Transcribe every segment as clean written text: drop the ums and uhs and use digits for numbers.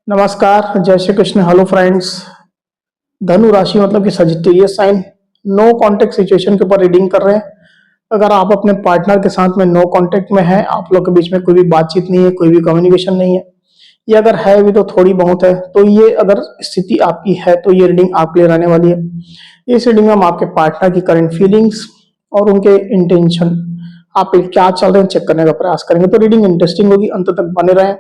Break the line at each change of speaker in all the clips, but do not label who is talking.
नमस्कार, जय Shri Krishna. Hello friends. धनु राशि मतलब कि Sagittarius sign no contact situation के ऊपर रीडिंग कर रहे हैं। अगर आप अपने पार्टनर के साथ में नो कांटेक्ट में हैं, आप लोग के बीच में कोई भी बातचीत नहीं है, कोई भी कम्युनिकेशन नहीं है, या अगर है भी तो थोड़ी बहुत है, तो ये अगर स्थिति आपकी है तो ये रीडिंग आपके लिए रहने वाली है। इस रीडिंग में हम आपके पार्टनर की करंट फीलिंग्स और उनके इंटेंशन आप पे क्या चल रहे हैं चेक करने का प्रयास करेंगे। तो रीडिंग इंटरेस्टिंग होगी, अंत तक बने रहें।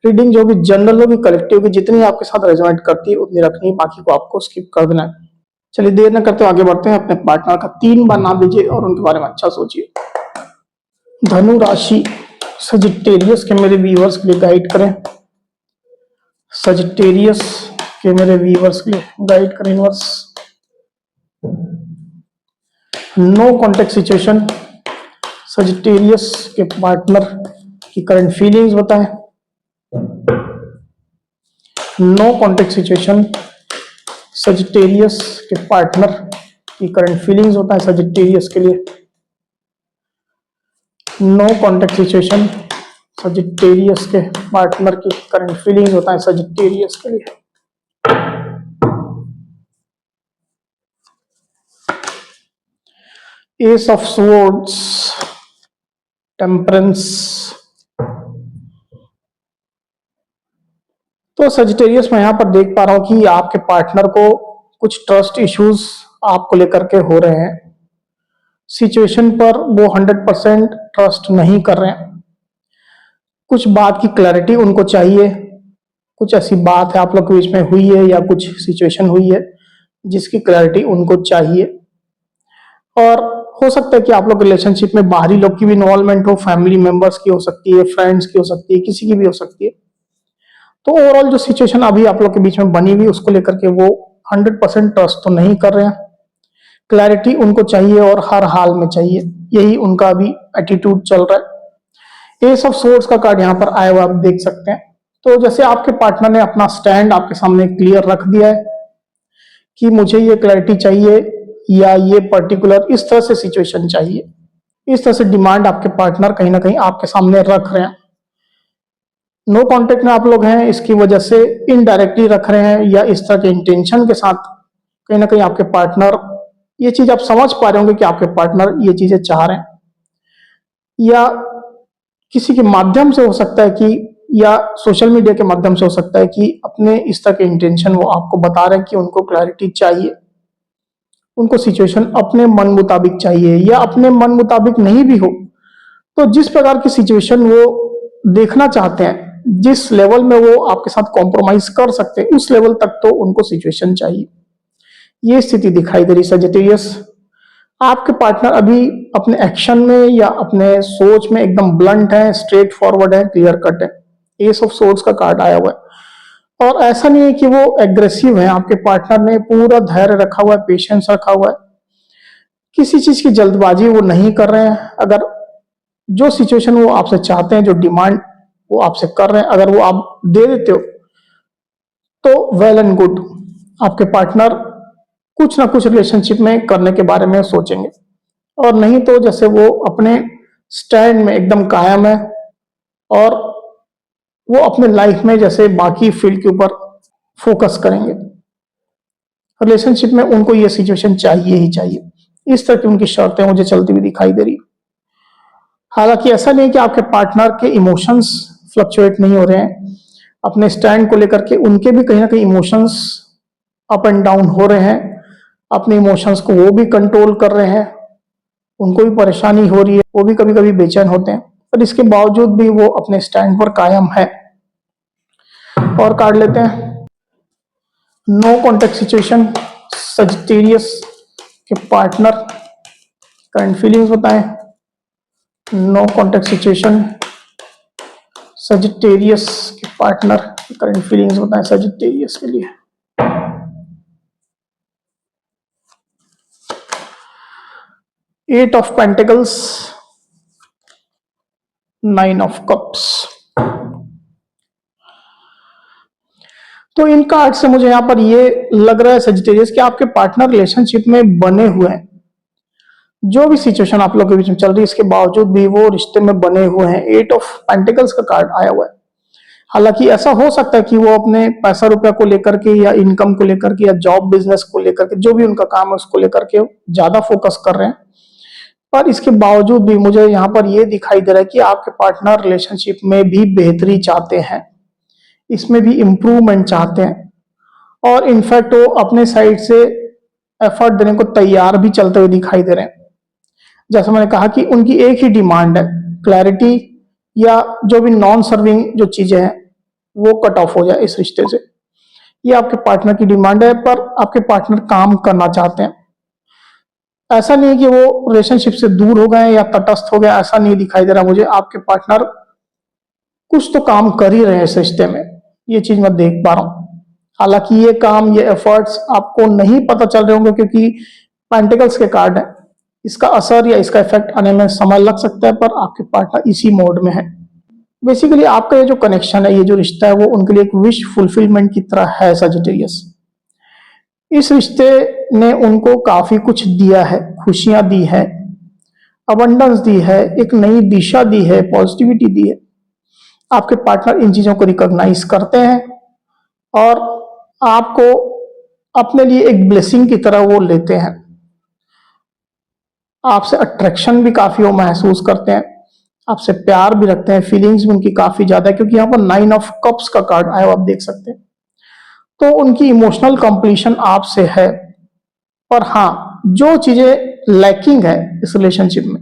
रीडिंग जो भी जनरल होगी, कलेक्टिव होगी, जितनी आपके साथ रेजोनेट करती है उतनी रखनी है, बाकी को आपको स्किप कर देना है। चलिए देर न करते आगे बढ़ते हैं। अपने पार्टनर का 3 बार नाम लीजिए और उनके बारे में अच्छा सोचिए। धनु राशि सजिटेरियस के मेरे व्यूअर्स के लिए गाइड करें। सजिटेरियस के मेरे व्यूअर्स के लिए गाइड करें universe. No contact situation, Sagittarius के पार्टनर की करंट फीलिंग्स बताएं। नो कॉन्टेक्ट सिचुएशन, सजिटेरियस के पार्टनर की करंट फीलिंग्स होता है सजिटेरियस के लिए। नो कॉन्टेक्ट सिचुएशन, सजिटेरियस के पार्टनर की करंट फीलिंग्स होता है सजिटेरियस के लिए। Ace of swords, temperance. तो सजिटेरियस मैं यहां पर देख पा रहा हूं कि आपके पार्टनर को कुछ ट्रस्ट इश्यूज आपको लेकर के हो रहे हैं। सिचुएशन पर वो 100% ट्रस्ट नहीं कर रहे हैं। कुछ बात की क्लैरिटी उनको चाहिए। कुछ ऐसी बात है आप लोग के बीच में हुई है या कुछ सिचुएशन हुई है जिसकी क्लैरिटी उनको चाहिए। और हो सकता है कि आप लोग रिलेशनशिप में बाहरी लोग की भी इन्वॉल्वमेंट हो, फैमिली मेंबर्स की हो सकती है, फ्रेंड्स की हो सकती है, किसी की भी हो सकती है। तो ओवरऑल जो सिचुएशन अभी आप लोग के बीच में बनी हुई उसको लेकर के वो 100% ट्रस्ट तो नहीं कर रहे हैं। क्लैरिटी उनको चाहिए और हर हाल में चाहिए, यही उनका अभी एटीट्यूड चल रहा है। एस ऑफ सोर्ड्स का कार्ड यहाँ पर आया हुआ आप देख सकते हैं। तो जैसे आपके पार्टनर ने अपना स्टैंड आपके सामने क्लियर रख दिया है कि मुझे ये क्लैरिटी चाहिए या ये पर्टिकुलर इस तरह से सिचुएशन चाहिए, इस तरह से डिमांड आपके पार्टनर कहीं ना कहीं आपके सामने रख रहे हैं। नो कांटेक्ट में आप लोग हैं, इसकी वजह से इनडायरेक्टली रख रहे हैं या इस तरह के इंटेंशन के साथ कहीं ना कहीं आपके पार्टनर ये चीज आप समझ पा रहे होंगे कि आपके पार्टनर ये चीजें चाह रहे हैं, या किसी के माध्यम से हो सकता है कि या सोशल मीडिया के माध्यम से हो सकता है कि अपने इस तरह के इंटेंशन वो आपको बता रहे हैं कि उनको क्लैरिटी चाहिए, उनको सिचुएशन अपने मन मुताबिक चाहिए, या अपने मन मुताबिक नहीं भी हो तो जिस प्रकार की सिचुएशन वो देखना चाहते हैं, जिस लेवल में वो आपके साथ कॉम्प्रोमाइज कर सकते हैं, उस लेवल तक तो उनको सिचुएशन चाहिए। ये स्थिति दिखाई दे रही सजिटेरियस। आपके पार्टनर अभी अपने एक्शन में या अपने सोच में एकदम ब्लंट है, स्ट्रेट फॉरवर्ड है, क्लियर कट है। एस ऑफ सोर्ड्स का कार्ड आया हुआ है और ऐसा नहीं है कि वो एग्रेसिव है। आपके पार्टनर ने पूरा धैर्य रखा हुआ है, पेशेंस रखा हुआ है, किसी चीज की जल्दबाजी वो नहीं कर रहे हैं। अगर जो सिचुएशन वो आपसे चाहते हैं, जो डिमांड वो आपसे कर रहे हैं, अगर वो आप दे देते हो तो वेल एंड गुड। आपके पार्टनर कुछ ना कुछ रिलेशनशिप में करने के बारे में सोचेंगे, और नहीं तो जैसे वो अपने स्टैंड में एकदम कायम है और वो अपने लाइफ में जैसे बाकी फील्ड के ऊपर फोकस करेंगे। रिलेशनशिप में उनको ये सिचुएशन चाहिए ही चाहिए। इस तरह की उनकी शर्तें मुझे चलती हुई दिखाई दे रही। हालांकि ऐसा नहीं कि आपके पार्टनर के इमोशंस फ्लक्चुएट नहीं हो रहे हैं। अपने स्टैंड को लेकर के उनके भी कहीं ना कहीं इमोशंस अप एंड डाउन हो रहे हैं। अपने इमोशंस को वो भी कंट्रोल कर रहे हैं, उनको भी परेशानी हो रही है, वो भी कभी कभी बेचैन होते हैं, पर इसके बावजूद भी वो अपने स्टैंड पर कायम है। और कार्ड लेते हैं। नो कॉन्टेक्ट सिचुएशन, सजिटेरियस के पार्टनर करंट फीलिंग्स बताएं। नो कॉन्टेक्ट सिचुएशन, सजिटेरियस के पार्टनर करंट फीलिंग्स बताएं सजिटेरियस के लिए। Eight of pentacles, 9 of cups. तो इन कार्ड से मुझे यहां पर ये लग रहा है सजिटेरियस कि आपके पार्टनर रिलेशनशिप में बने हुए हैं। जो भी सिचुएशन आप लोग के बीच में चल रही है इसके बावजूद भी वो रिश्ते में बने हुए हैं। 8 ऑफ पेंटिकल्स का कार्ड आया हुआ है। हालांकि ऐसा हो सकता है कि वो अपने पैसा रुपया को लेकर के या इनकम को लेकर के या जॉब बिजनेस को लेकर के जो भी उनका काम है उसको लेकर के ज्यादा फोकस कर रहे हैं, पर इसके बावजूद भी मुझे यहाँ पर ये दिखाई दे रहा है कि आपके पार्टनर रिलेशनशिप में भी बेहतरी चाहते हैं, इसमें भी इम्प्रूवमेंट चाहते हैं, और इनफैक्ट वो अपने साइड से एफर्ट देने को तैयार भी चलते हुए दिखाई दे रहे हैं। जैसा मैंने कहा कि उनकी एक ही डिमांड है, क्लैरिटी या जो भी नॉन सर्विंग जो चीजें हैं वो कट ऑफ हो जाए इस रिश्ते से। ये आपके पार्टनर की डिमांड है, पर आपके पार्टनर काम करना चाहते हैं। ऐसा नहीं है कि वो रिलेशनशिप से दूर हो गए या तटस्थ हो गए, ऐसा नहीं दिखाई दे रहा मुझे। आपके पार्टनर कुछ तो काम कर ही रहे हैं इस रिश्ते में, ये चीज मैं देख पा रहा हूं। हालांकि ये काम, ये एफर्ट्स आपको नहीं पता चल रहे होंगे क्योंकि पेंटिकल्स के कार्ड है, इसका असर या इसका इफेक्ट आने में समय लग सकता है, पर आपके पार्टनर इसी मोड में है। बेसिकली आपका ये जो कनेक्शन है, ये जो रिश्ता है, वो उनके लिए एक विश फुलफिलमेंट की तरह है सजिटेरियस। इस रिश्ते ने उनको काफी कुछ दिया है, खुशियां दी है, अबंडेंस दी है, एक नई दिशा दी है, पॉजिटिविटी दी है। आपके पार्टनर इन चीजों को रिकॉग्नाइज करते हैं और आपको अपने लिए एक ब्लेसिंग की तरह वो लेते हैं। आपसे अट्रैक्शन भी काफी वो महसूस करते हैं, आपसे प्यार भी रखते हैं, फीलिंग्स भी उनकी काफी ज्यादा है, क्योंकि यहाँ पर 9 ऑफ कप्स का कार्ड आया आप देख सकते हैं। तो उनकी इमोशनल कंप्लीशन आपसे है, पर हाँ, जो चीजें लैकिंग है इस रिलेशनशिप में,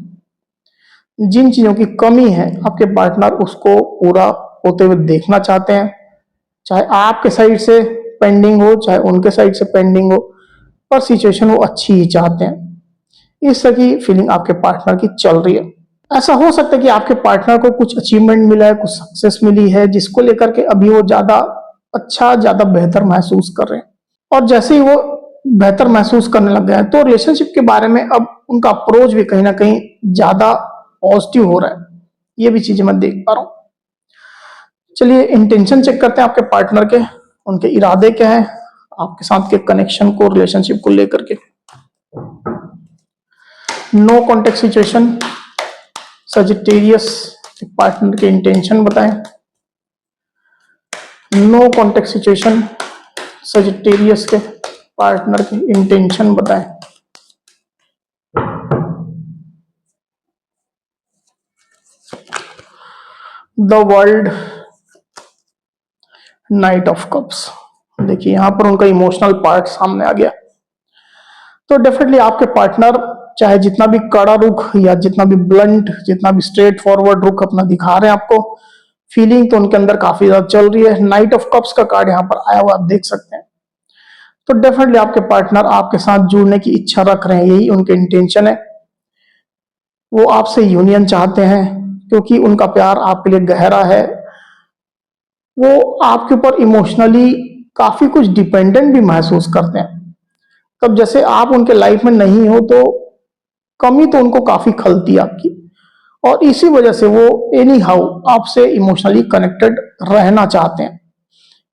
जिन चीजों की कमी है, आपके पार्टनर उसको पूरा होते हुए देखना चाहते हैं। चाहे आपके साइड से पेंडिंग हो, चाहे उनके साइड से पेंडिंग हो, पर सिचुएशन वो अच्छी ही चाहते हैं। इस तरह की फीलिंग आपके पार्टनर की चल रही है। ऐसा हो सकता है कि आपके पार्टनर को कुछ अचीवमेंट मिला है, कुछ सक्सेस मिली है, जिसको लेकर के अभी वो ज्यादा अच्छा, ज्यादा बेहतर महसूस कर रहे हैं। और जैसे ही वो बेहतर महसूस करने लग गए हैं, तो रिलेशनशिप के बारे में अब उनका अप्रोच भी कहीं ना कहीं ज्यादा पॉजिटिव हो रहा है। ये भी चीजें मैं देख पा रहा हूं। चलिए इंटेंशन चेक करते हैं आपके पार्टनर के, उनके इरादे क्या है आपके साथ के कनेक्शन को, रिलेशनशिप को लेकर के। No contact situation, Sagittarius partner के इंटेंशन बताएं। नो कॉन्टेक्ट सिचुएशन, सजिटेरियस के पार्टनर की इंटेंशन बताएं। The world, knight of cups. देखिए यहां पर उनका इमोशनल पार्ट सामने आ गया। तो डेफिनेटली आपके पार्टनर चाहे जितना भी कड़ा रुख या जितना भी ब्लंट, जितना भी स्ट्रेट फॉरवर्ड रुख अपना दिखा रहे हैं आपको, फीलिंग तो उनके अंदर काफी ज्यादा चल रही है। नाइट ऑफ कप्स का कार्ड यहाँ पर आया हुआ आप देख सकते हैं। तो डेफिनेटली आपके पार्टनर आपके साथ जुड़ने की इच्छा रख रहे हैं, यही उनके इंटेंशन है। वो आपसे यूनियन चाहते हैं क्योंकि उनका प्यार आपके लिए गहरा है। वो आपके ऊपर इमोशनली काफी कुछ डिपेंडेंट भी महसूस करते हैं। तब जैसे आप उनके लाइफ में नहीं हो तो कमी तो उनको काफी खलती है आपकी, और इसी वजह से वो एनी हाउ आपसे इमोशनली कनेक्टेड रहना चाहते हैं।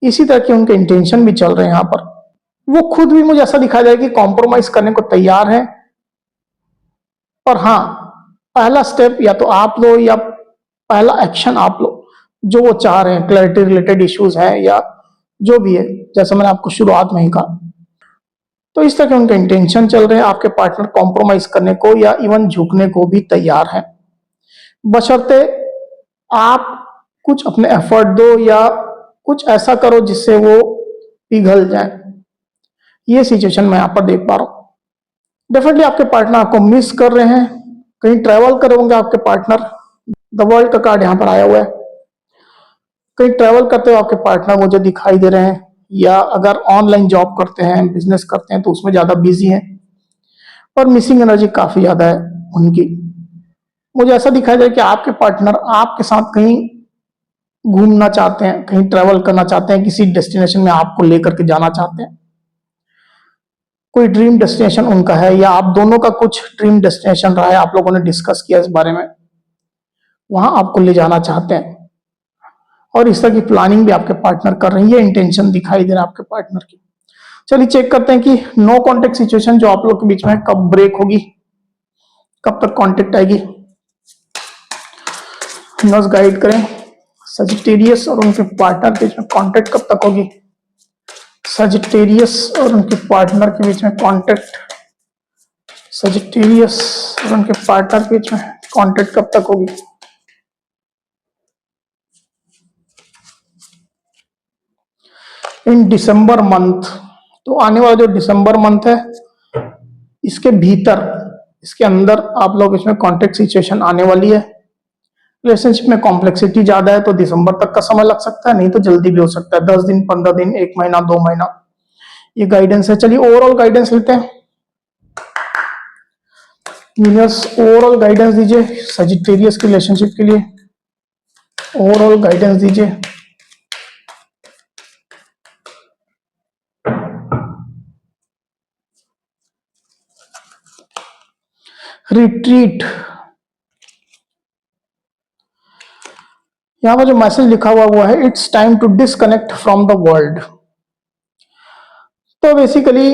इसी तरह के उनके इंटेंशन भी चल रहे हैं यहाँ पर। वो खुद भी मुझे ऐसा दिखाई दे कि कॉम्प्रोमाइज करने को तैयार है, पर हाँ, पहला स्टेप या तो आप लो या पहला एक्शन आप लो, जो वो चाह रहे हैं। क्लैरिटी रिलेटेड इश्यूज है या जो भी है, जैसा मैंने आपको शुरुआत में ही कहा। तो इस तरह के उनके इंटेंशन चल रहे हैं। आपके पार्टनर कॉम्प्रोमाइज करने को या इवन झुकने को भी तैयार है, बशर्ते आप कुछ अपने एफर्ट दो या कुछ ऐसा करो जिससे वो पिघल जाए। ये सिचुएशन मैं यहां पर देख पा रहा हूं। डेफिनेटली आपके पार्टनर आपको मिस कर रहे हैं, कहीं ट्रैवल कर होंगे आपके पार्टनर। द वर्ल्ड का कार्ड यहां पर आया हुआ है। कहीं ट्रैवल करते हुए आपके पार्टनर मुझे दिखाई दे रहे हैं, या अगर ऑनलाइन जॉब करते हैं, बिजनेस करते हैं, तो उसमें ज्यादा बिजी हैं, पर मिसिंग एनर्जी काफी ज्यादा है उनकी। मुझे ऐसा दिखाई दे कि आपके पार्टनर आपके साथ कहीं घूमना चाहते हैं, कहीं ट्रैवल करना चाहते हैं, किसी डेस्टिनेशन में आपको लेकर के जाना चाहते हैं। कोई ड्रीम डेस्टिनेशन उनका है, या आप दोनों का कुछ ड्रीम डेस्टिनेशन रहा है, आप लोगों ने डिस्कस किया इस बारे में, वहां आपको ले जाना चाहते हैं। और इस तरह की प्लानिंग भी आपके पार्टनर कर रहे हैं। ये इंटेंशन दिखाई दे रहा है आपके पार्टनर की। चलिए चेक करते हैं कि नो कॉन्टेक्ट सिचुएशन जो आप लोग के बीच में है, कब ब्रेक होगी, कब तक कॉन्टेक्ट आएगी। नर्स गाइड करें सजिटेरियस और उनके पार्टनर के बीच में कांटेक्ट कब तक होगी? सजिटेरियस और उनके पार्टनर के बीच में कांटेक्ट, सजिटेरियस और उनके पार्टनर के बीच में कांटेक्ट कब तक होगी? इन दिसंबर मंथ। तो आने वाला जो दिसंबर मंथ है इसके भीतर, इसके अंदर आप लोग इसमें कॉन्टेक्ट सिचुएशन आने वाली है। रिलेशनशिप में कॉम्प्लेक्सिटी ज्यादा है तो दिसंबर तक का समय लग सकता है, नहीं तो जल्दी भी हो सकता है, 10 दिन, 15 दिन, 1 महीना, 2 महीना, ये गाइडेंस है। चलिए ओवरऑल गाइडेंस लेते हैं। यूनिवर्स ओवरऑल गाइडेंस दीजिए सजिटेरियस की रिलेशनशिप के लिए, ओवरऑल गाइडेंस दीजिए। रिट्रीट, यहां पर जो मैसेज लिखा हुआ वो है it's time to disconnect from the world. तो बेसिकली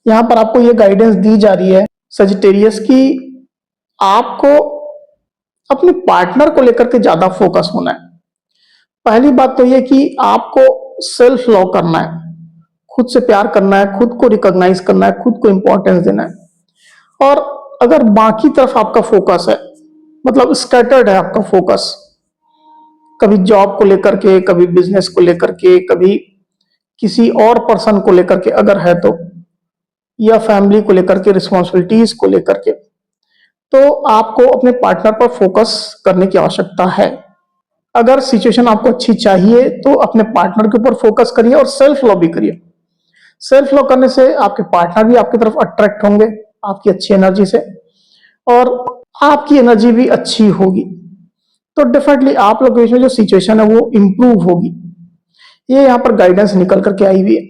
यहां पर आपको ये गाइडेंस दी जा रही है सजिटेरियस की आपको अपने पार्टनर को लेकर के ज्यादा फोकस होना है। पहली बात तो ये कि आपको सेल्फ लव करना है, खुद से प्यार करना है, खुद को रिकॉग्नाइज करना है, खुद को इंपॉर्टेंस देना है। और अगर बाकी तरफ आपका फोकस है, मतलब स्कैटर्ड है आपका फोकस, कभी जॉब को लेकर के, कभी बिजनेस को लेकर के, कभी किसी और पर्सन को लेकर के अगर है तो, या फैमिली को लेकर के, रिस्पॉन्सिबिलिटीज को लेकर के, तो आपको अपने पार्टनर पर फोकस करने की आवश्यकता है। अगर सिचुएशन आपको अच्छी चाहिए तो अपने पार्टनर के ऊपर फोकस करिए और सेल्फ लव भी करिए। सेल्फ लव करने से आपके पार्टनर भी आपकी तरफ अट्रैक्ट होंगे आपकी अच्छी एनर्जी से, और आपकी एनर्जी भी अच्छी होगी, तो डेफिनेटली आप लोग के बीच में जो सिचुएशन है वो इंप्रूव होगी। ये यहाँ पर गाइडेंस निकल करके आई हुई है।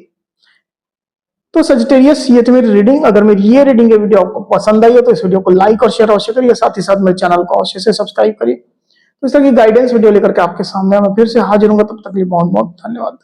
तो सजिटेरियस ये थी मेरी रीडिंग। अगर मेरी ये रीडिंग, ये वीडियो आपको पसंद आई है तो इस वीडियो को लाइक और शेयर अवश्य करिए, साथ ही साथ मेरे चैनल को अवश्य से सब्सक्राइब करिए। तो इस तरह की गाइडेंस वीडियो लेकर के आपके सामने मैं फिर से हाजिर हूंगा, तब तक के लिए बहुत बहुत धन्यवाद।